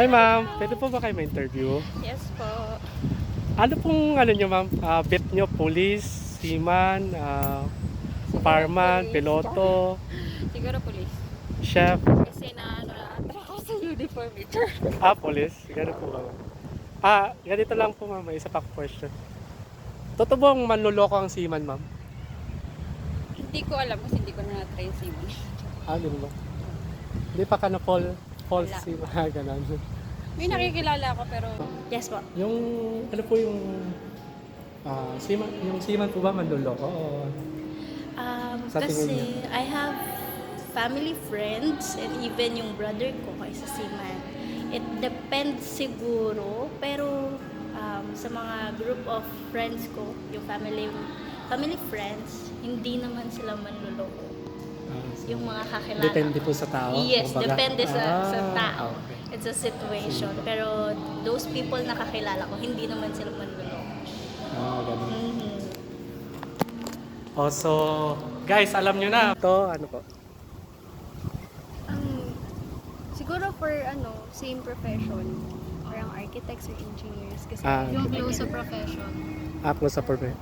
Hi ma'am, pwede po ba kayo ma-interview? Yes po. Ano pong ano nyo ma'am? Bet nyo, police, seaman, fireman, police. piloto, Siguro police. chef, Kasi na-attract ako sa uniform ito. police. Ganun po ba ma'am? Ganito lang po ma'am, may isa pa question. Totoo bang manloloko ang seaman ma'am? Hindi ko alam kasi hindi ko na na-try yung seaman. Ganun ba? Hindi pa ka na false Wala. seaman, ganun. May nakikilala ako pero... Yes po. Yung, ano po yung, yung seaman po ba manloloko? O, Sa tingin Kasi niyo? I have family friends and even yung brother ko ay sa seaman. It depends siguro, pero sa mga group of friends ko, yung family friends, hindi naman sila manloloko. Yung mga kakilala. Depende po sa tao? Yes, kumbaga? depende sa tao. Okay. It's a situation. Pero those people na kakilala ko, hindi naman sila manloloko. Ganun. Mhm. So, guys, alam nyo na. Ito, ano po? Siguro for same profession. Parang architects or engineers. Kasi yung Okay. close sa profession. Close sa purpose.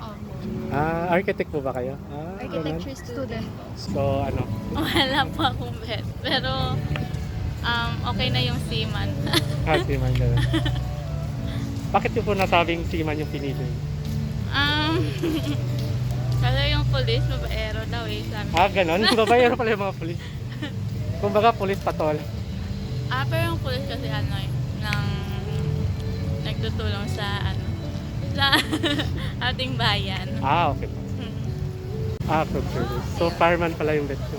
Architect po ba kayo? Architecture student po. So, ano? Wala po akong bet. Pero, okay na yung seaman. Seaman, ganun. Bakit yung po nasabing seaman yung pinili? Kasi yung police, babaero daw eh. Sabi. Ganun? Babayero pala yung mga polis. Kumbaga, polis patol. Pero yung police kasi nagtutulong sa sa ating bayan. Okay. Food service. So, fireman pala yung bet ko.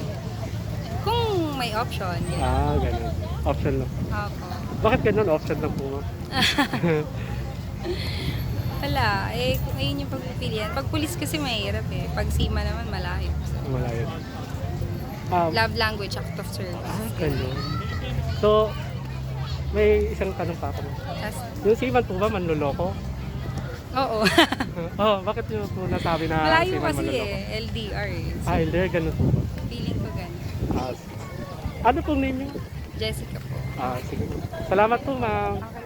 Kung may option, Ganun. Option lang. Ako. Bakit ganun? Option lang po, ma'am. Wala. Kung ayun yung pagpipilian. Pag police kasi mahirap eh. Pag seaman naman malayo. So, Malayo. love language, act of service. Ganun. So, may isang tanong pa ako. Tas, Yung seaman po ba manloloko? oo. Bakit nyo po nasabi na Malayo seaman kasi manloloko? LDR eh. So, Hindi, ganun po ba? feeling ko ganun. Ano pong name niyo? Jessica po. Sige. Salamat po, ma'am. Okay.